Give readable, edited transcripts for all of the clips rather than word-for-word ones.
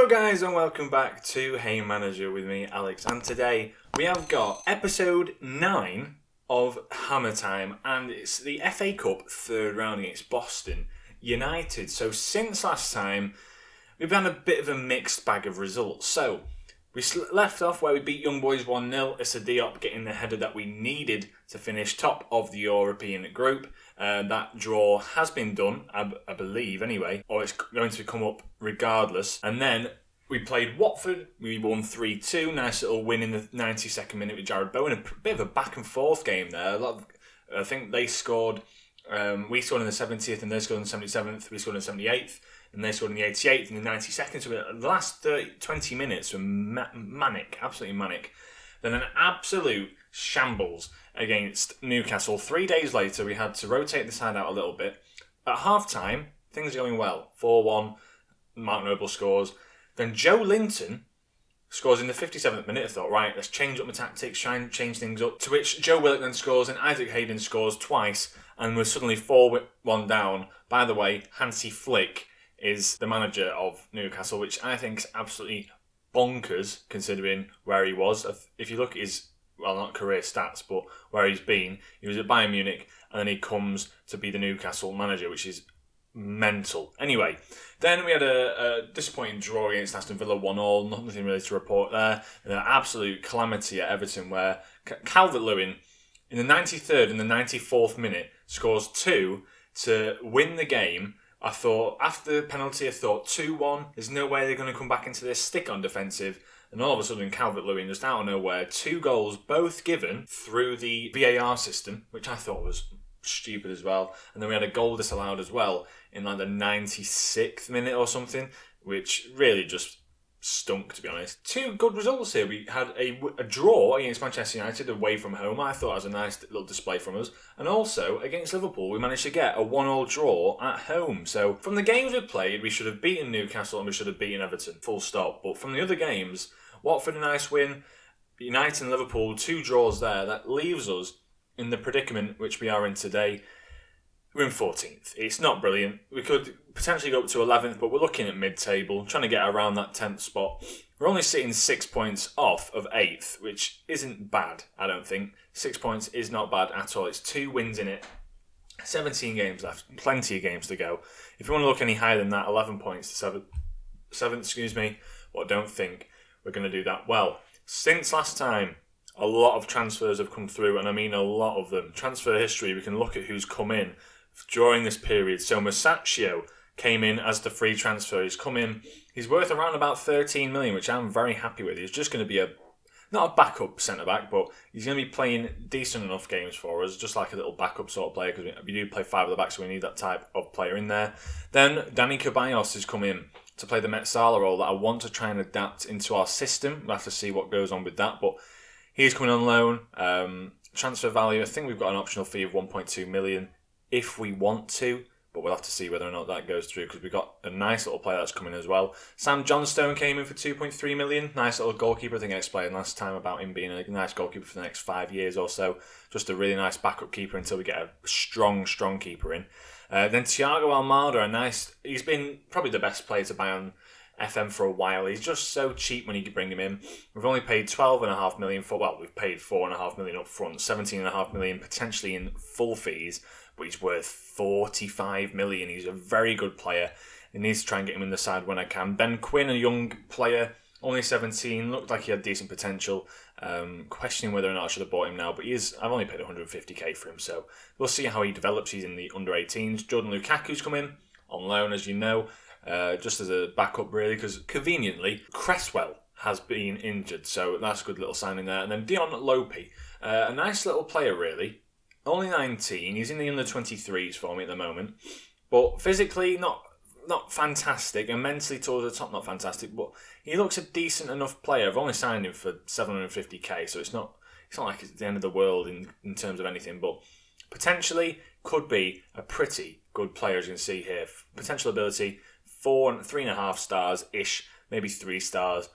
Hello guys and welcome back to Haymanager with me, Alex, and today we have got episode 9 of Hammer Time, and it's the FA Cup third round against Boston United. So since last time we've had a bit of a mixed bag of results. So we left off where we beat Young Boys 1-0, Issa Diop getting the header that we needed to finish top of the European group. That draw has been done, I believe anyway, or it's going to come up regardless. And then we played Watford, we won 3-2, nice little win in the 92nd minute with Jared Bowen, a bit of a back and forth game there. I think they scored, we scored in the 70th and they scored in the 77th, we scored in the 78th. And they scored in the 88th and the 92nd. So the last 20 minutes were manic, absolutely manic. Then an absolute shambles against Newcastle. 3 days later, we had to rotate the side out a little bit. At half-time, things are going well. 4-1, Mark Noble scores. Then Joe Linton scores in the 57th minute. I thought, right, let's change up my tactics, try and change things up. To which Joe Willock then scores and Isaac Hayden scores twice. And we're suddenly 4-1 down. By the way, Hansi Flick is the manager of Newcastle, which I think is absolutely bonkers considering where he was. If you look at his, well, not career stats, but where he's been, he was at Bayern Munich and then he comes to be the Newcastle manager, which is mental. Anyway, then we had a disappointing draw against Aston Villa 1-1, nothing really to report there, and an absolute calamity at Everton where Calvert-Lewin in the 93rd and the 94th minute scores 2 to win the game. I thought, after the penalty, 2-1, there's no way they're going to come back into this stick-on defensive. And all of a sudden, Calvert-Lewin, just out of nowhere, 2 goals, both given through the VAR system, which I thought was stupid as well. And then we had a goal disallowed as well in like the 96th minute or something, which really just stunk, to be honest. 2 good results here. We had a draw against Manchester United away from home. I thought it was a nice little display from us. And also, against Liverpool, we managed to get a 1-1 draw at home. So, from the games we played, we should have beaten Newcastle and we should have beaten Everton. Full stop. But from the other games, Watford a nice win, United and Liverpool, 2 draws there. That leaves us in the predicament which we are in today. We're in 14th. It's not brilliant. We could potentially go up to 11th, but we're looking at mid-table, trying to get around that 10th spot. We're only sitting 6 points off of 8th, which isn't bad, I don't think. 6 points is not bad at all. It's 2 wins in it. 17 games left. Plenty of games to go. If you want to look any higher than that, 11 points to 7th, but I don't think we're going to do that well. Since last time, a lot of transfers have come through, and I mean a lot of them. Transfer history, we can look at who's come in during this period. So Masaccio came in as the free transfer. He's come in. He's worth around about 13 million, which I'm very happy with. He's just going to be not a backup centre-back, but he's going to be playing decent enough games for us, just like a little backup sort of player, because we do play 5 at the back, so we need that type of player in there. Then Danny Ceballos has come in to play the Met-Sala role that I want to try and adapt into our system. We'll have to see what goes on with that, but he's coming on loan. Transfer value, I think we've got an optional fee of 1.2 million if we want to, but we'll have to see whether or not that goes through, because we've got a nice little player that's coming as well. Sam Johnstone came in for 2.3 million. Nice little goalkeeper. I think I explained last time about him being a nice goalkeeper for the next 5 years or so. Just a really nice backup keeper until we get a strong keeper in. Then Thiago Almada, he's been probably the best player to buy on FM for a while. He's just so cheap when you bring him in. We've only paid 12.5 million for, well, we've paid 4.5 million up front, 17.5 million potentially in full fees, but he's worth 45 million. He's a very good player. I need to try and get him in the side when I can. Ben Quinn, a young player, only 17, looked like he had decent potential. Questioning whether or not I should have bought him now, but I've only paid 150k for him, so we'll see how he develops. He's in the under-18s. Jordan Lukaku's come in on loan, as you know, just as a backup really, because conveniently Cresswell has been injured, so that's a good little signing there. And then Dion Lopey, a nice little player really, only 19. He's in the under-23s for me at the moment, but physically not fantastic, and mentally towards the top not fantastic, but he looks a decent enough player. I've only signed him for 750k, so it's not like it's the end of the world in terms of anything, but potentially could be a pretty good player, as you can see here. Potential ability, 3.5 stars-ish, maybe 3 stars,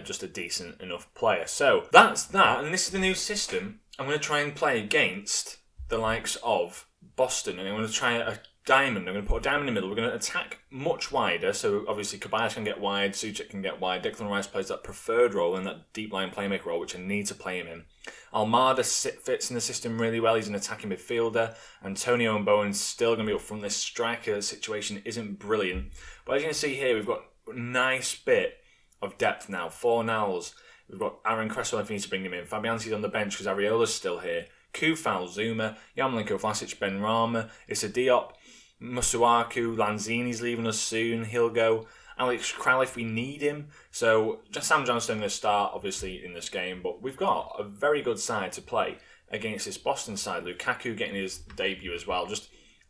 just a decent enough player. So that's that, and this is the new system. I'm going to try and play against the likes of Boston, and I'm going to try diamond. I'm going to put a diamond in the middle. We're going to attack much wider. So obviously Kobayas can get wide, Souček can get wide. Declan Rice plays that preferred role in that deep line playmaker role, which I need to play him in. Almada fits in the system really well. He's an attacking midfielder. Antonio and Bowen's still going to be up front. This striker situation isn't brilliant. But as you can see here, we've got a nice bit of depth now. 4 nowls. We've got Aaron Cresswell if you need to bring him in. Fabianski's on the bench because Areola's still here. Kufal, Zuma, Yarmolenko, Vlasic, Ben Rama, Issa Diop, Masuaku, Lanzini's leaving us soon. He'll go. Alex Kral if we need him. So Sam Johnstone going to start obviously in this game, but we've got a very good side to play against this Boston side. Lukaku getting his debut as well.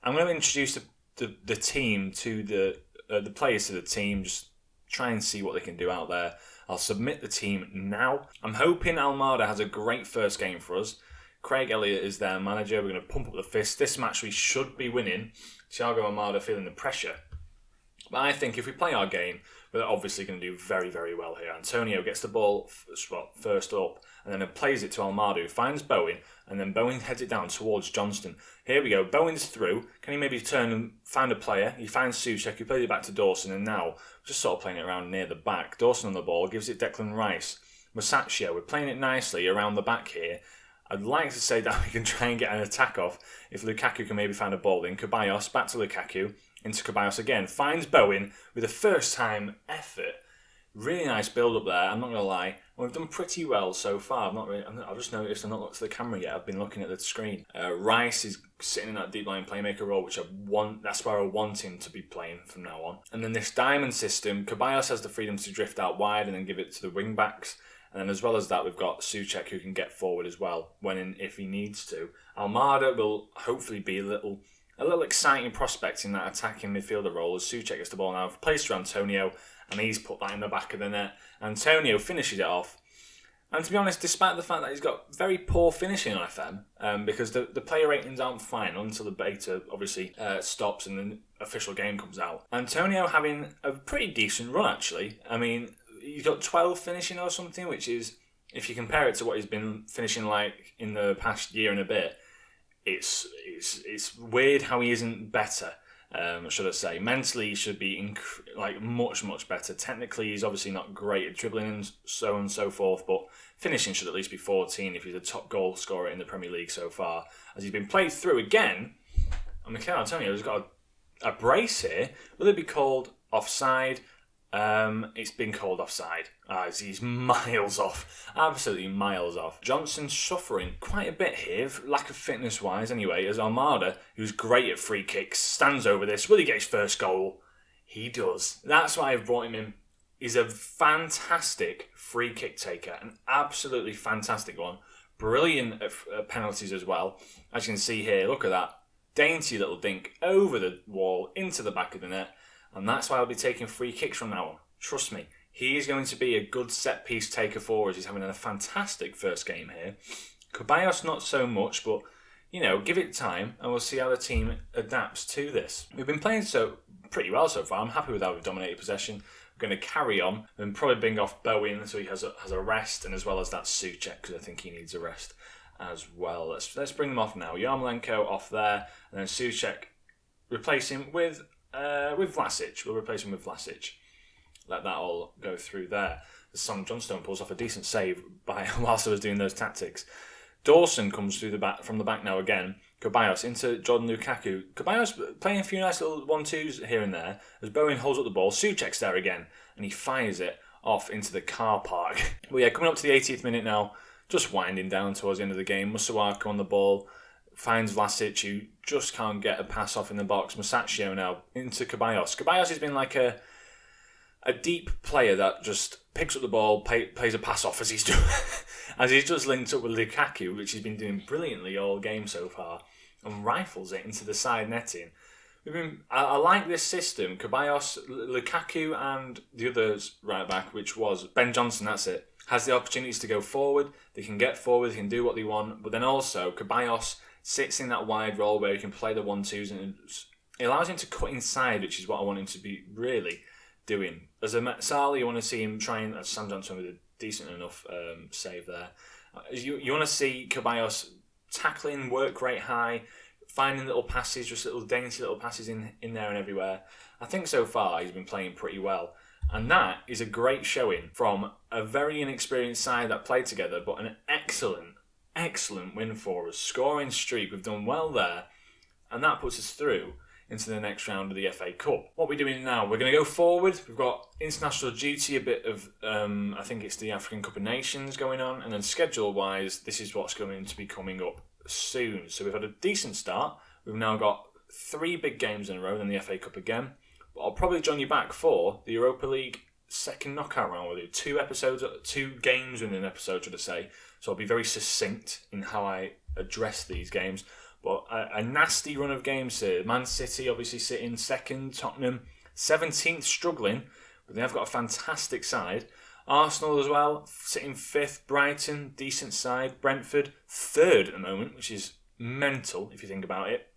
I'm going to introduce the team to the players to the team. Just try and see what they can do out there. I'll submit the team now. I'm hoping Almada has a great first game for us. Craig Elliott is their manager. We're going to pump up the fist. This match we should be winning. Thiago Almada feeling the pressure. But I think if we play our game, we're obviously going to do very, very well here. Antonio gets the ball first up and then plays it to Almada, who finds Bowen, and then Bowen heads it down towards Johnston. Here we go. Bowen's through. Can he maybe turn and find a player? He finds Souček, who plays it back to Dawson, and now just sort of playing it around near the back. Dawson on the ball, gives it Declan Rice. Masaccio, we're playing it nicely around the back here. I'd like to say that we can try and get an attack off if Lukaku can maybe find a ball in. Ceballos, back to Lukaku, into Ceballos again. Finds Bowen with a first-time effort. Really nice build-up there, I'm not going to lie. And we've done pretty well so far. I've just noticed I've not looked at the camera yet. I've been looking at the screen. Rice is sitting in that deep line playmaker role, which that's where I want him to be playing from now on. And then this diamond system, Ceballos has the freedom to drift out wide and then give it to the wing-backs. And then as well as that, we've got Souček who can get forward as well if he needs to. Almada will hopefully be a little exciting prospect in that attacking midfielder role as Souček gets the ball now. Placed to Antonio, and he's put that in the back of the net. Antonio finishes it off. And to be honest, despite the fact that he's got very poor finishing on FM, because the player ratings aren't final until the beta obviously stops and the official game comes out. Antonio having a pretty decent run actually. I mean, he's got 12 finishing or something, which is, if you compare it to what he's been finishing like in the past year and a bit, it's weird how he isn't better, should I say. Mentally, he should be much, much better. Technically, he's obviously not great at dribbling and so forth, but finishing should at least be 14 if he's a top goal scorer in the Premier League so far. As he's been played through again, and Mikel Antonio has got a brace here. Will it be called offside? It's been called offside. He's miles off. Absolutely miles off. Johnson's suffering quite a bit here, lack of fitness wise anyway, as Almada, who's great at free kicks, stands over this. Will he get his first goal? He does. That's why I've brought him in. He's a fantastic free kick taker, an absolutely fantastic one. Brilliant at penalties as well. As you can see here, look at that. Dainty little dink over the wall, into the back of the net. And that's why I'll be taking free kicks from now on. Trust me, he is going to be a good set-piece taker for us. He's having a fantastic first game here. Ceballos not so much, but, give it time and we'll see how the team adapts to this. We've been playing pretty well so far. I'm happy with how we've dominated possession. We're going to carry on and probably bring off Bowen so he has a rest, and as well as that Souček, because I think he needs a rest as well. Let's bring them off now. Yarmolenko off there, and then Souček, replace him with Vlasic. We'll replace him with Vlasic. Let that all go through there. Sam Johnstone pulls off a decent save whilst I was doing those tactics. Dawson comes through from the back now again. Ceballos into Jordan Lukaku. Ceballos playing a few nice little 1-2s here and there as Bowen holds up the ball. Souček's there again and he fires it off into the car park. Well, yeah, coming up to the 80th minute now, just winding down towards the end of the game. Masuaku on the ball. Finds Vlasic, who just can't get a pass off in the box. Masaccio now into Ceballos. Ceballos has been like a deep player that just picks up the ball, plays a pass off as he's just linked up with Lukaku, which he's been doing brilliantly all game so far, and rifles it into the side netting. I like this system. Ceballos, Lukaku, and the others right back, which was Ben Johnson. That's it. Has the opportunities to go forward. They can get forward. They can do what they want. But then also Ceballos sits in that wide role where he can play the 1-2s, and it allows him to cut inside, which is what I want him to be really doing. As a Sali, you want to see him trying, as Sam Johnson with a decent enough save there. You want to see Ceballos tackling, work rate high, finding little passes, just little dainty little passes in there and everywhere. I think so far he's been playing pretty well. And that is a great showing from a very inexperienced side that played together, but an excellent win for us. Scoring streak, we've done well there. And that puts us through into the next round of the FA Cup. What we're doing now, we're going to go forward. We've got international duty, a bit of, I think it's the African Cup of Nations going on. And then schedule-wise, this is what's going to be coming up soon. So we've had a decent start. We've now got 3 big games in a row, then the FA Cup again. But I'll probably join you back for the Europa League second knockout round. We'll do 2 games in an episode, should I say. So I'll be very succinct in how I address these games. But a nasty run of games here. Man City obviously sitting second, Tottenham 17th, struggling, but they have got a fantastic side. Arsenal as well, sitting 5th, Brighton, decent side. Brentford, 3rd at the moment, which is mental if you think about it.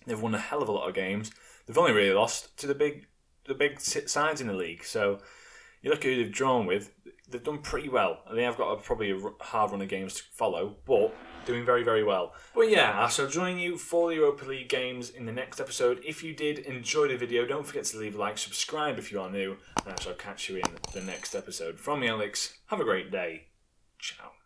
They've won a hell of a lot of games. They've only really lost to the big sides in the league. So you look at who they've drawn with, they've done pretty well. They have got probably a hard run of games to follow, but doing very, very well. But yeah, I shall join you for the Europa League games in the next episode. If you did enjoy the video, don't forget to leave a like, subscribe if you are new, and I shall catch you in the next episode. From me, Alex, have a great day. Ciao.